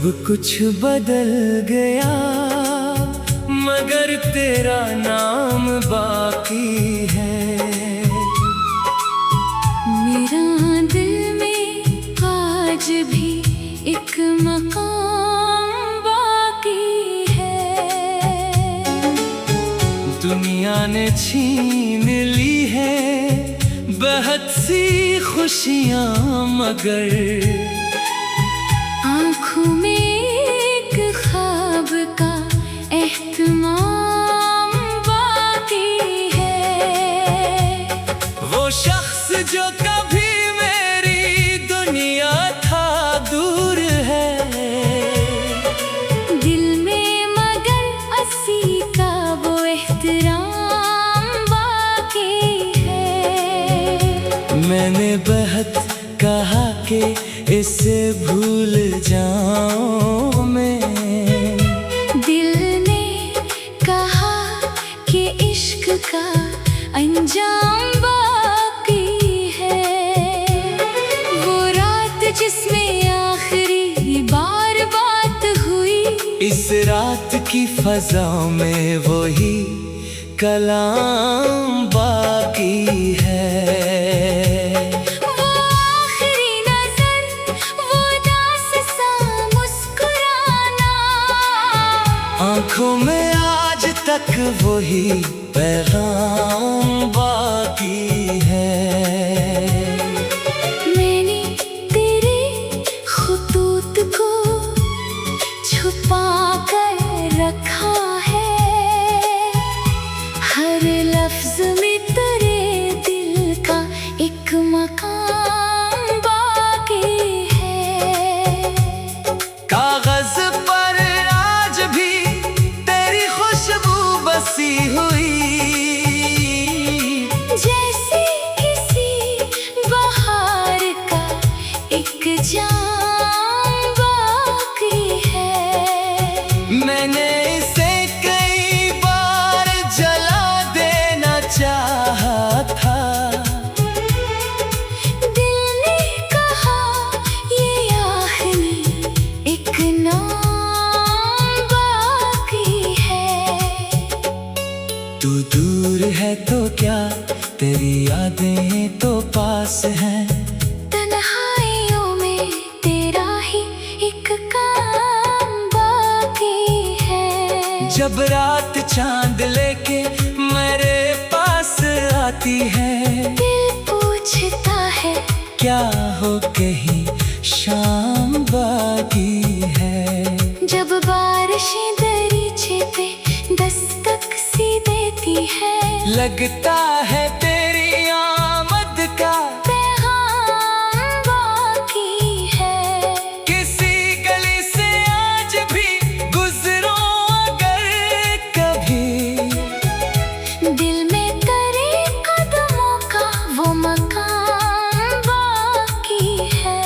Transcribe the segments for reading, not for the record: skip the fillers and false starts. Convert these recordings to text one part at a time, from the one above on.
कुछ बदल गया मगर तेरा नाम बाकी है। मेरा दिल में आज भी एक मकाम बाकी है। दुनिया ने छीन ली है बहुत सी खुशियाँ मगर आँखों में एक ख्वाब का एहतमाम बाकी है। वो शख्स जो कभी मेरी दुनिया था दूर है दिल में मगर असी का वो एहतराम बाकी है। मैंने बहुत कहा कि इसे भूल जाऊं मैं, दिल ने कहा कि इश्क का अंजाम बाकी है। वो रात जिसमें आखिरी बार बात हुई, इस रात की फजा में वही कलाम बाकी है। आँखों में आज तक वही पैगाम बाकी है। मैंने तेरे खुतूत को छुपा कर रखा है, हर लफ्ज में तेरे दिल का एक मकाम बाकी है। कागज पर आज भी बसी हुई जैसे किसी बहार का एक जाम बाकी है। मैंने इसे कई बार जला देना चाहा था, दिल ने कहा ये आखिरी एक नाम बाकी है। तू दूर है तो क्या तेरी यादें तो पास हैं, तन्हाइयों में तेरा ही एक काम बाकी है। जब रात चांद लेके मेरे पास आती है, दिल पूछता है क्या हो कहीं शाम बाकी है। जब बारिशें दरीचे पे दस्तक सी देती है, लगता है तेरी आमद का पैगाम बाकी है। किसी गली से आज भी गुजरूं अगर कभी, दिल में तेरे कदमों का वो मकाम बाकी है।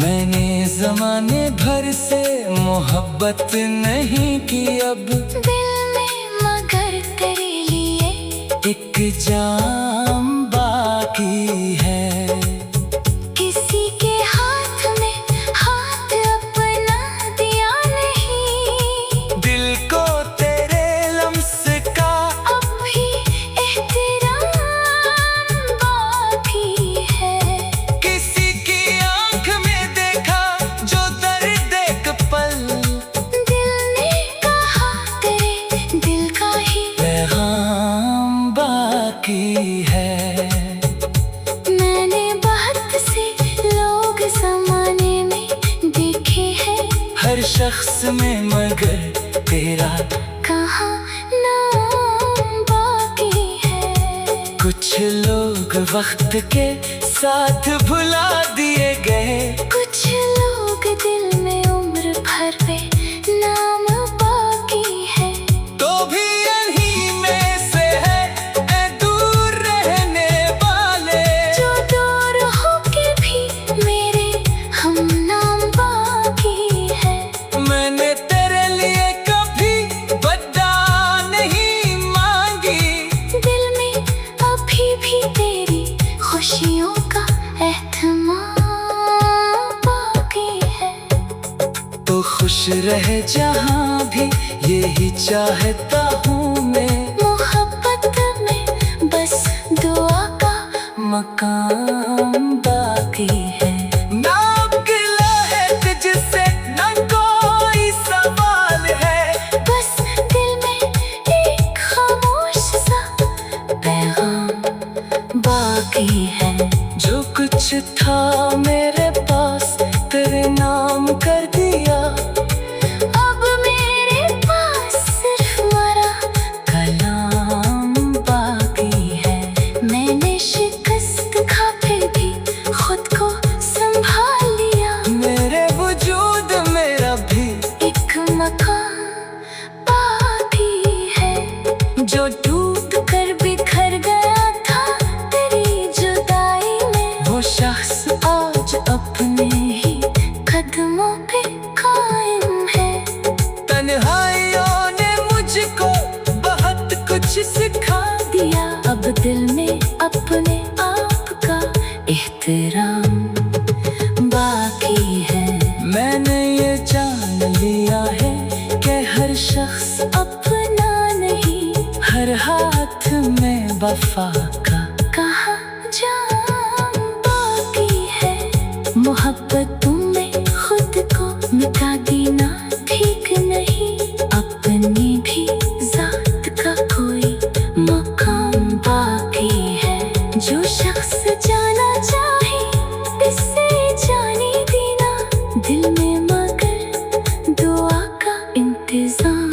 मैंने जमाने भर से मोहब्बत नहीं की, अब दिल में मगर तेरे लिए एक जाम बाकी है। किसी के हाथ में हाथ अपना दिया नहीं, दिल को तेरे लम्स का अब भी एहतराम बाकी है। किसी की आंख में देखा जो दर्द एक पल, दिल ने कहा तेरे दिल का ही पैगाम बाकी है। मैंने बहुत से लोग ज़माने में देखे हैं, हर शख्स में मगर तेरा कहाँ नाम बाकी है। कुछ लोग वक्त के साथ भुला दिए गए, कुछ लोग दिल में उम्र भर पे नाम बाकी है। तो भी यहीं में से है ए दूर रहने वाले, जो दूर होके भी मेरे हम नाम बाकी है। मैंने तेरे लिए कभी बद्दा नहीं मांगी, दिल में अभी भी तेरी खुशियों का एहतमाम बाकी है। तो खुश रहे जहाँ भी, यही चाहता हूँ मैं। मोहब्बत में बस दुआ का मकाम बाकी है, ना गिला है तुझसे ना कोई सवाल है। बस दिल में एक खामोश सा पैगाम बाकी है। जो कुछ था मेरे पास तेरे नाम कर दिया, अब मेरे पास सिर्फ मरा कलाम बाकी है। मैंने शिकस्त खा फिर भी खुद को संभाल लिया। मेरे वजूद मेरा भी एक मकान बाकी है, जो टूट कर बिखर गया था तेरी जुदाई में। वो शख्स आज अपने ही कदमों पे कायम है। तन्हाइयों ने मुझको बहुत कुछ सिखा दिया अब दिल में अपने आप का एहतराम बाकी है। मैंने ये जान लिया है कि हर शख्स अपना नहीं, हर हाथ में वफा का कहाँ जाम बाकी है। मोहब्बतों में खुद को मिटा देना ठीक नहीं, अपनी भी जात का कोई मकाम बाकी है। जो शख्स जाना चाहे इससे जाने देना, दिल में मगर दुआ का इंतजाम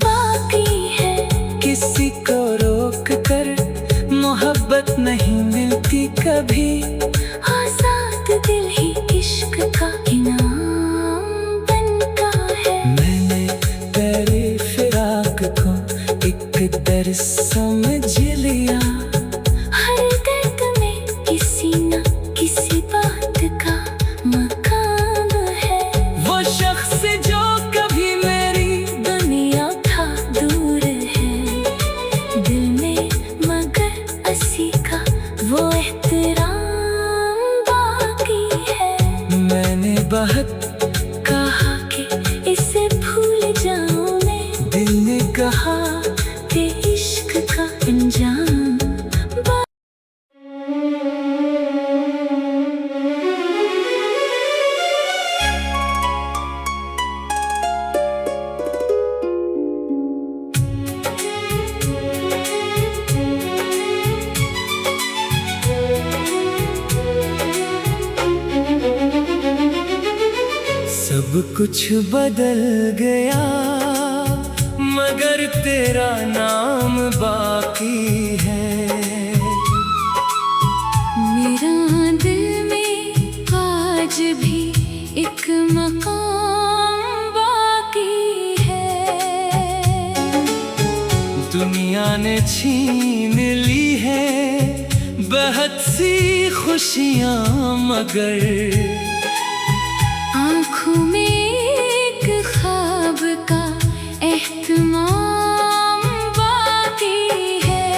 बाकी है। किसी को रोक कर मोहब्बत नहीं मिलती कभी, आजाद दिल ही इश्क का इनाम बनता है। मैंने तेरे फिराक को एक दर्द समझ लिया, हर दर्द में किसी न किसी बात का मकाम है। वो शख्स जो कभी मेरी दुनिया था दूर है, दिल में मगर असी का वो एहतराम बाकी है। मैंने बहुत कहा कि इसे भूल जाऊं मैं, दिल ने कहा कि इश्क का अंजाम सब कुछ बदल गया मगर तेरा नाम बाकी है। मेरा दिल में आज भी एक मकाम बाकी है। दुनिया ने छीन ली है बहुत सी खुशियाँ, मगर आँखों में एक ख्वाब का एहतमाम बाकी है।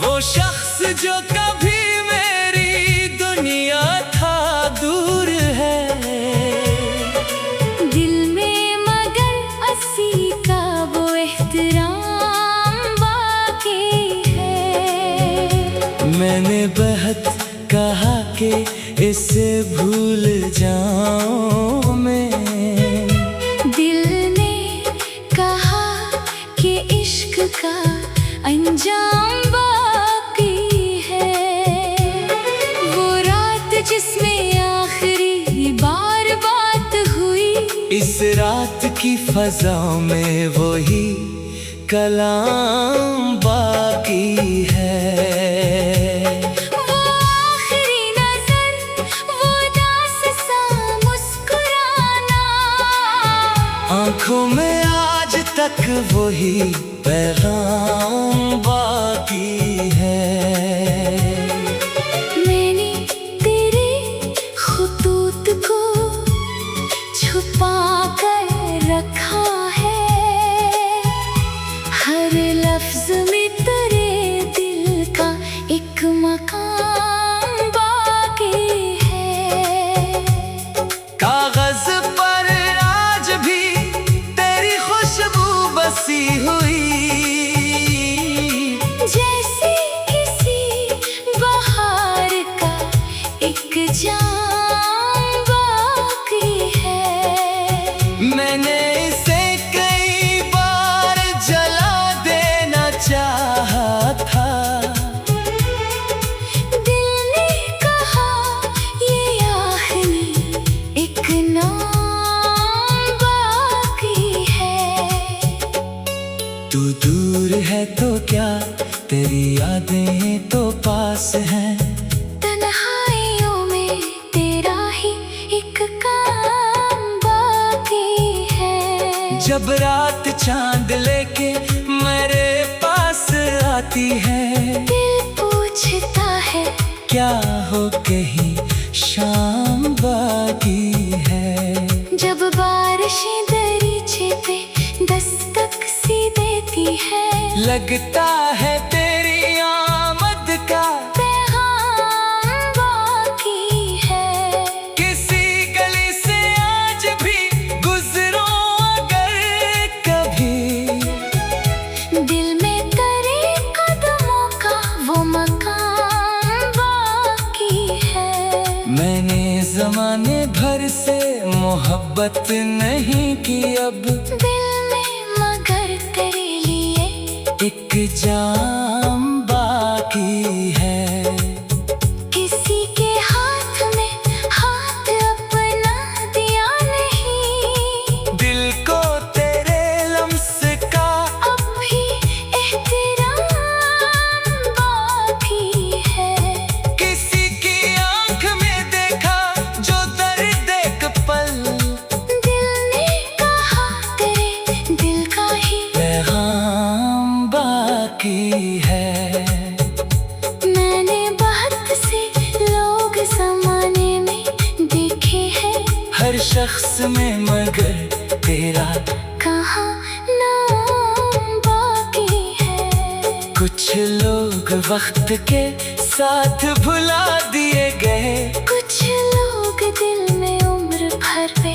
वो शख्स जो कभी मेरी दुनिया था दूर है, दिल में मगर असी का वो एहतराम बाकी है। मैंने बहुत कहा कि इसे भूल जाऊं मैं, दिल ने कहा कि इश्क का अंजाम बाकी है। वो रात जिसमें आखिरी बार बात हुई, इस रात की फजा में वही कलाम बाकी है। वो आखिरी नजर, वो दास सा मुस्कुराना, आंखों में आज तक वही पैगाम बाकी है। मैंने तेरे खुतूत को छुपा कर रखा है, हर लफ्ज में तेरे दिल का एक मकाम बाकी है। कागज चांद लेके मेरे पास आती है। दिल पूछता है क्या हो कहीं शाम बाकी है। जब बारिशें दरीचे पे दस्तक सी देती है, लगता है तेरी आमद का पैगाम बाकी है। किसी गली से आज भी गुजरो अगर कभी, दिल में करे कदमों का वो मकाम बाकी है। मैंने जमाने भर से मोहब्बत नहीं की, अब दिल में मगर तेरे लिए एक जाम बाकी है। किसी के हाथ में हाथ अपना दिया नहीं, दिल को तेरे लम्स का अब भी एहतराम बाकी है। किसी की आंख में देखा जो दर्द एक पल, दिल ने कहा तेरे दिल का ही पैगाम बाकी है। मैंने बहुत से लोग ज़माने में देखे हैं, हर शख्स में मगर तेरा कहाँ नाम बाकी है। कुछ लोग वक्त के साथ भुला दिए गए, कुछ लोग दिल में उम्र भर पे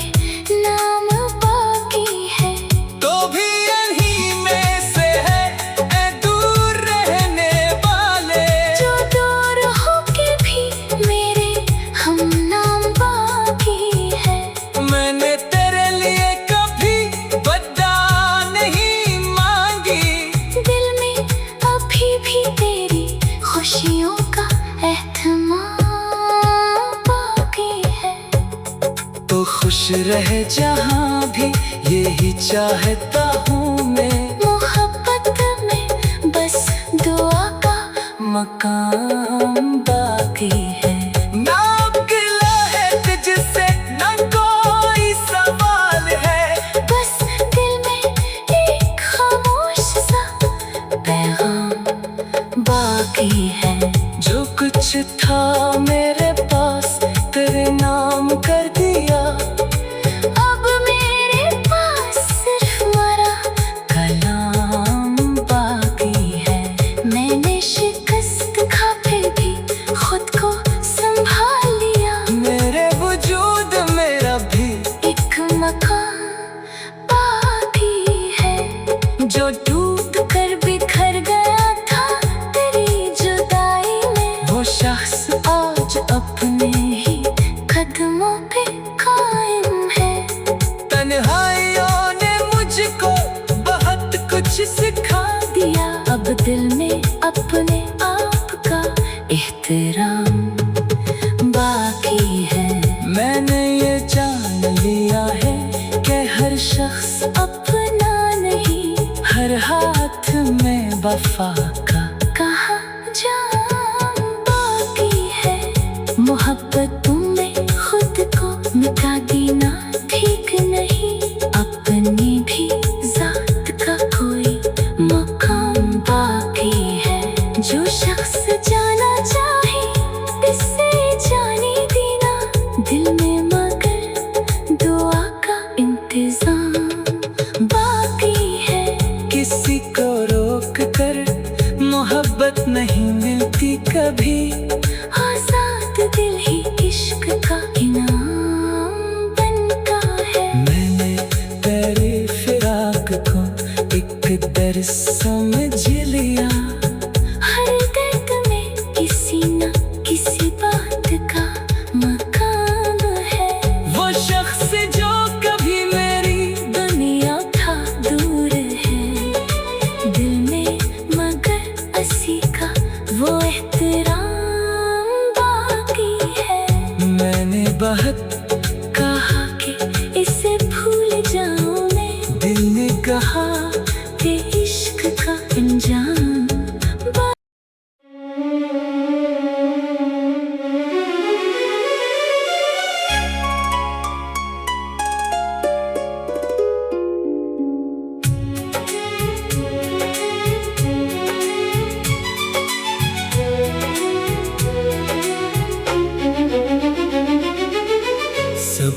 नाम बाकी है। तो भी यहीं में से है ए दूर रहने वाले, जो दूर होके भी मेरे हम नाम बाकी है। मैंने तेरे लिए कभी बद्दा नहीं मांगी, दिल में अभी भी तेरी खुशियों का एहतमाम बाकी है। तो खुश रहे जहाँ भी यही चाहता हूँ मैं, मोहब्बत में बस दुआ का मकाम बाकी है। ना गिला है तुझसे ना कोई सवाल है, बस दिल में एक खामोश सा पैगाम बाकी है। जो कुछ था मेरे पास तेरे नाम कर दिया, अब मेरे पास सिर्फ मरा कलाम बाकी है। मैंने शिकस्त खा फिर भी खुद को संभाल लिया, मेरे वजूद मेरा भी एक मकान बाकी है। जो टूट कर बिखर गया था तेरी जुदाई में, वो शख्स आज अपने ही कदमों पे कायम है। तन्हाइयों ने मुझको बहुत कुछ सिखा दिया अब दिल में अपने आप का एहतराम बाकी है। मैंने ये जान लिया है कि हर शख्स अपना नहीं, हर हाथ में वफा का कहाँ जाम बाकी है। मोहब्बतों में खुद को मिटा देना ठीक नहीं, अपनी भी जात का कोई मकाम बाकी है। जो शख्स जाना चाहे इससे जाने देना, दिल में मगर दुआ का इंतजाम बाकी है। किसी को रोक कर मोहब्बत नहीं मिलती कभी, आजाद दिल ही इश्क का इनाम बनता है। मैंने तेरी फिराक को एक दर्द समझ लिया, हर दर्द में किसी न किसी बात का मकाम है। वो शख्स जो कभी मेरी दुनिया था दूर है, दिल में मगर असी का वो एहतराम बाकी है। मैंने बहुत कहा कि इसे भूल जाऊं मैं, दिल ने कहा कि इश्क का अंजाम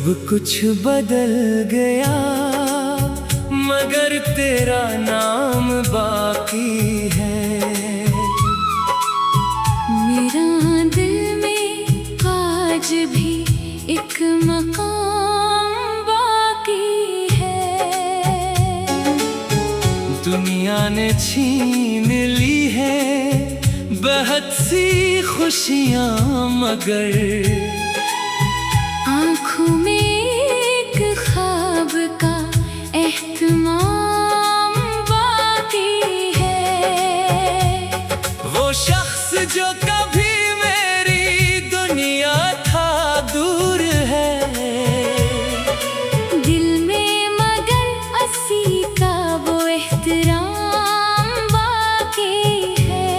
सब कुछ बदल गया मगर तेरा नाम बाकी है। मेरा दिल में आज भी एक मकाम बाकी है। दुनिया ने छीन ली है बहुत सी खुशियाँ मगर आँखों में एक ख्वाब का एहतमाम बाकी है। वो शख्स जो कभी मेरी दुनिया था दूर है, दिल में मगर असी का वो एहतराम बाकी है।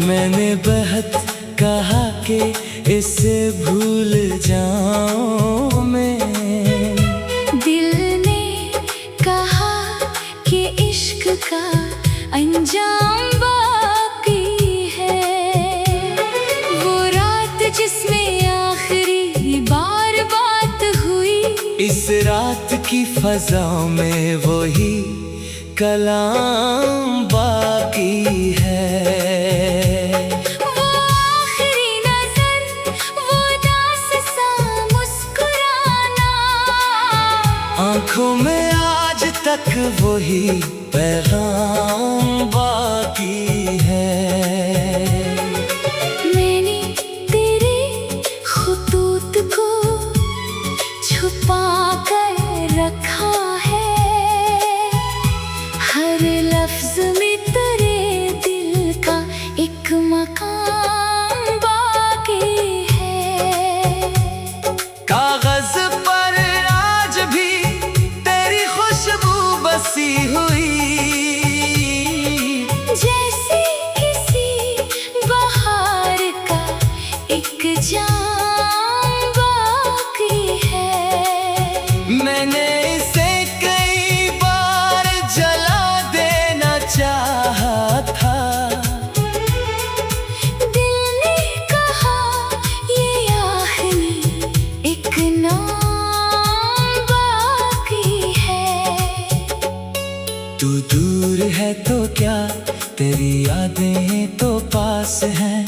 मैंने बहुत कहा कि इसे भूल जाऊं मैं, दिल ने कहा कि इश्क का अंजाम बाकी है। वो रात जिसमें आखिरी बार बात हुई, इस रात की फजाओं में वही कलाम बाकी है। आँखों में आज तक वही पैगाम बाकी है। मैंने तेरे खुतूत को छुपा कर रखा है, हर लफ्ज में तेरे दिल का एक मकाम बाकी है। कागज पर आज भी बसी हुई, जैसे किसी बहार का एक जाम बाकी है। मैंने इसे कई बार जला देना चाहा था, दिल ने कहा ये आखिरी एक नाम बाकी है। तू दूर है तो क्या तेरी यादें तो पास हैं,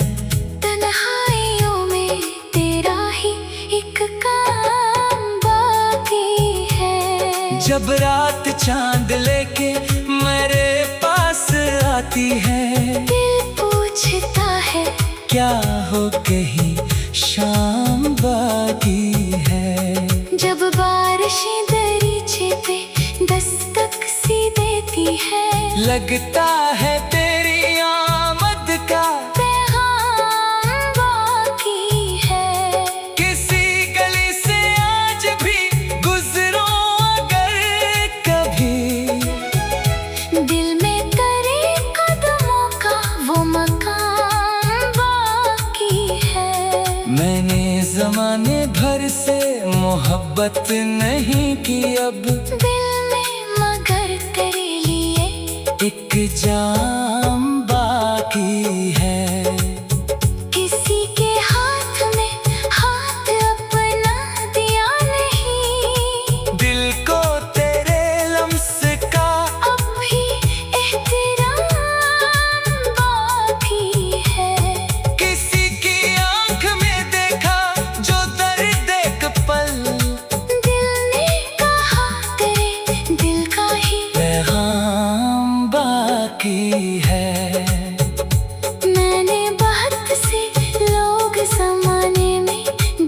तन्हाइयों में तेरा ही एक काम बाकी है। जब रात चांद लेके मेरे पास आती है, दिल पूछता है क्या हो कहीं शाम बाकी है। जब बारिशें दरीचे पे दस्तक सी देती है, लगता है तेरी आमद का पैगाम बाकी है। किसी गली से आज भी गुजरो अगर कभी, दिल में तेरे कदमों का वो मकाम बाकी है। मैंने जमाने भर से मोहब्बत नहीं की, अब दिल में मगर तेरे लिए एक जाम बाकी है। किसी के हाथ में हाथ अपना दिया नहीं, दिल को तेरे लम्स का अब भी एहतराम बाकी है। किसी की आंख में देखा जो दर्द एक पल, दिल ने कहा तेरे दिल का ही पैगाम बाकी है। मैंने बहुत से लोग ज़माने में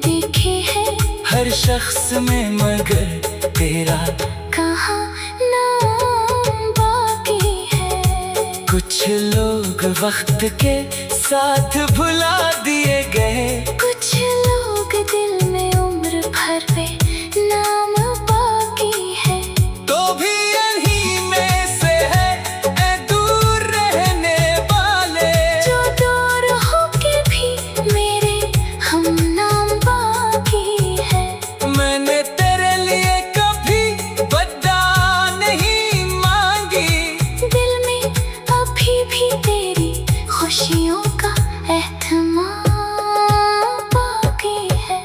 देखे हैं, हर शख्स में मगर तेरा कहाँ नाम बाकी है। कुछ लोग वक्त के साथ भुला दिए गए, कुछ लोग दिल में उम्र भर पे नाम बाकी है। तो भी यहीं में से है ए दूर रहने वाले, जो दूर होके भी मेरे हम नाम बाकी है। मैंने तेरे लिए कभी बद्दा नहीं मांगी, दिल में अभी भी तेरी खुशियों का एहतमाम बाकी है।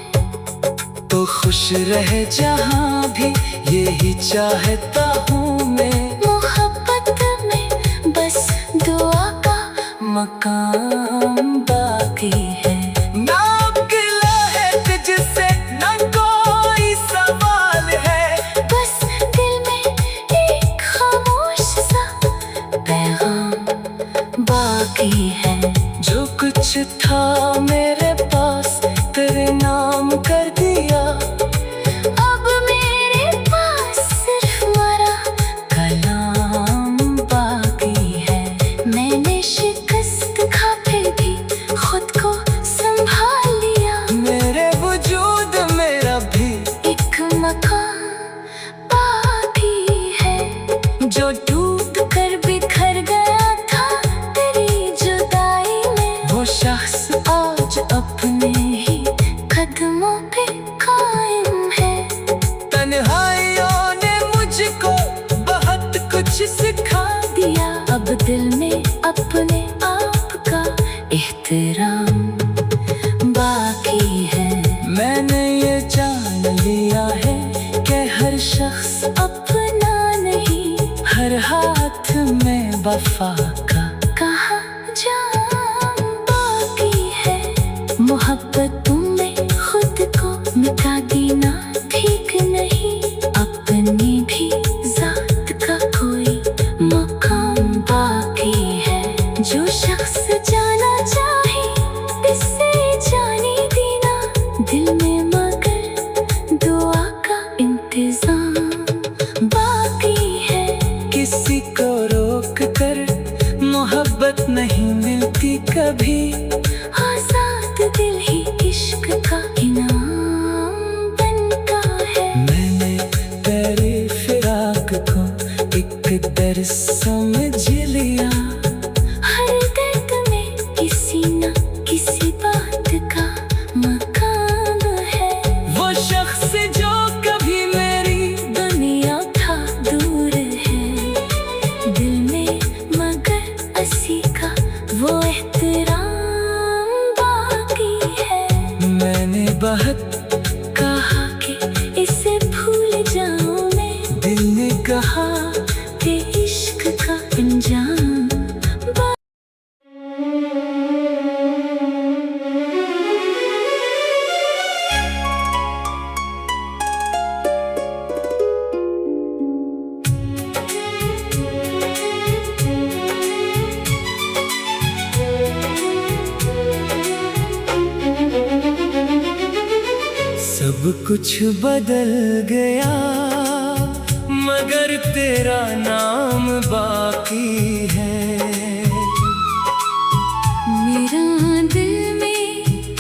तो खुश रहे जहाँ भी, यही चाहता हूँ मैं। मोहब्बत में बस दुआ का मकाम बाकी है। ना गिला है तुझसे ना कोई सवाल है, बस दिल में एक खामोश सा पैगाम बाकी है। जो कुछ था मेरे पास तेरे नाम कर दिया, अब मेरे पास सिर्फ मरा कलाम बाकी है। मैंने शिकस्त खा फिर भी खुद को संभाल लिया। मेरे वजूद मेरा भी एक मकान बाकी है। जो टूट कर बिखर गया था तेरी जुदाई में, वो शख्स आज अपने ही कदमों पे कायम है। तन्हाइयों ने मुझको बहुत कुछ सिखा दिया अब दिल में अपने आप का एहतराम बाकी है। मैंने ये जान लिया है कि हर शख्स अपना नहीं, हर हाथ में वफा का कहाँ जाम बाकी है। मोहब्बतों में खुद को मिटा देना ठीक नहीं, अपनी भी जात का कोई मकाम बाकी है। जो शख्स जाना चाहे इससे जाने देना, दिल में मगर दुआ का इंतजाम बाकी है। किसी को रोक कर मोहब्बत नहीं मिलती कभी, आजाद दिल ही इश्क का इनाम बनता है। मैंने तेरे फिराक को एक दर्स समझ लिया। हर दर्द में किसी न किसी बात का मकाम है। वो शख्स जो कभी मेरी दुनिया था दूर है, दिल में मगर असी का वो एहतराम बाकी है। मैंने बहुत कहा कि इसे भूल जाऊं मैं, दिल ने कहा कि इश्क का अंजाम सब कुछ बदल गया मगर तेरा नाम बाकी है। मेरा दिल में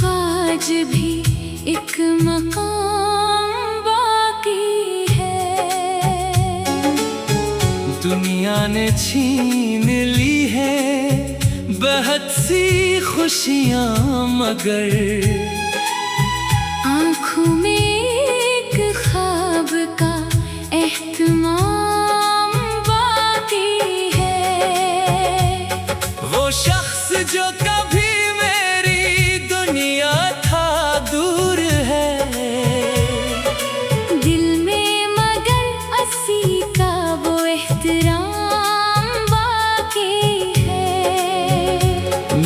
आज भी एक मकाम बाकी है। दुनिया ने छीन ली है बहुत सी खुशियाँ, मगर आँखों में एक ख्वाब का एहतमाम बाकी है। वो शख्स जो कभी मेरी दुनिया था दूर है, दिल में मगर असी का वो एहतराम बाकी है।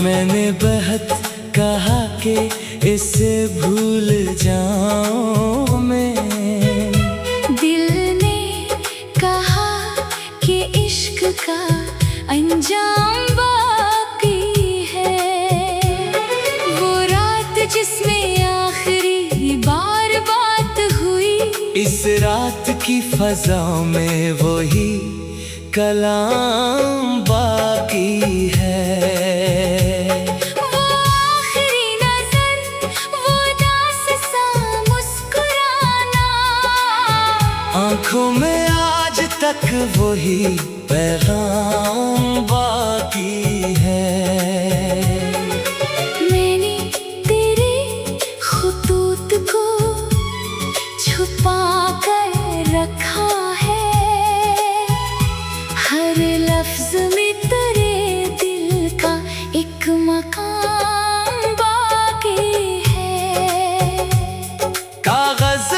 मैंने बहुत कहा कि इसे भूल जाऊं मैं, दिल ने कहा कि इश्क का अंजाम बाकी है। वो रात जिसमें आखिरी बार बात हुई, इस रात की फजा में वही कलाम बाकी है। वो आखिरी नजर, वो दास्तां मुस्कुराना, आंखों में आज तक वही पैगाम बाकी है। मैंने तेरे खुतूत को छुपा कर रखा है, हर लफ्ज में तेरे दिल का एक मकाम बाकी है। कागज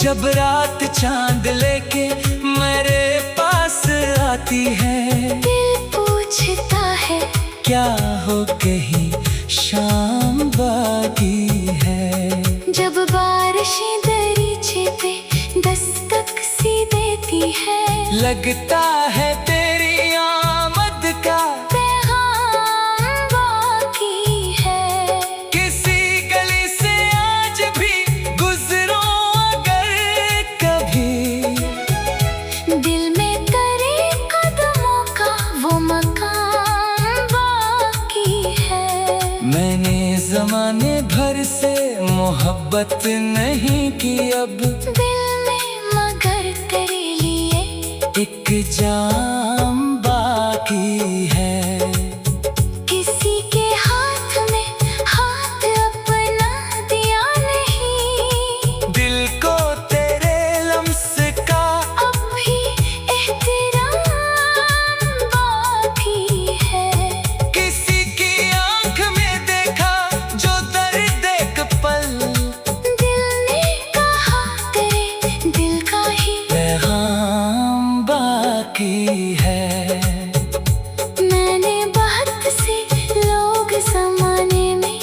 जब रात चांद लेके मेरे पास आती है, दिल पूछता है क्या हो कहीं शाम बाकी है। जब बारिशें दरीचे पे दस्तक सी देती है, लगता है तेरी आमद का पैगाम बाकी है। किसी गली से आज भी गुजरो अगर कभी, दिल में करे कदमों का वो मकाम बाकी है। मैंने जमाने भर से मोहब्बत नहीं की, अब दिल में मगर तेरे लिए एक जाम बाकी है। किसी के हाथ में हाथ अपना दिया नहीं, दिल को तेरे लम्स का अब भी एहतराम बाकी है। किसी की आंख में देखा जो दर्द एक पल, दिल ने कहा तेरे दिल का ही पैगाम बाकी है। मैंने बहुत से लोग जमाने में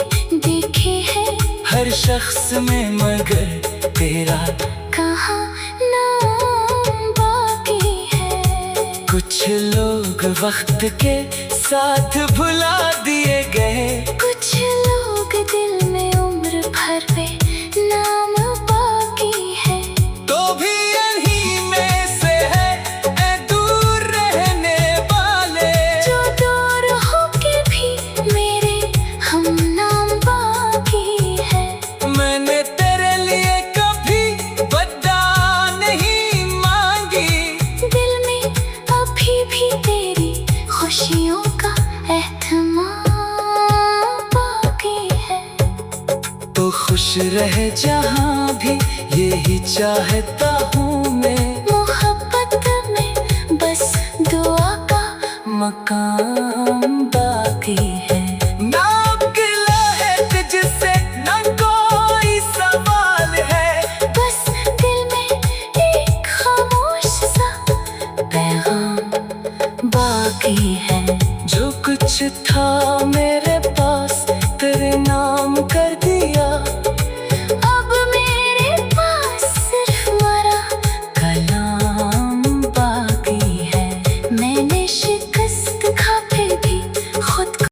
देखे हैं, हर शख्स में मगर तेरा कहाँ नाम बाकी है। कुछ लोग वक्त के साथ भुला दिए गए, कुछ लोग दिल में उम्र भर पे नाम बाकी है। तो भी यहीं में से है ए दूर रहने वाले, जो दूर होके भी मेरे हम नाम बाकी है। मैंने तेरे लिए कभी बद्दा नहीं मांगी, दिल में अभी भी तेरी खुशियों का एहतमाम बाकी है। तो खुश रहे जहाँ भी यही चाहता हूँ मैं, मोहब्बत में बस दुआ का मकाम बाकी है। ना गिला है तुझसे ना कोई सवाल है, बस दिल में एक खामोश सा पैगाम बाकी है। जो कुछ था मेरे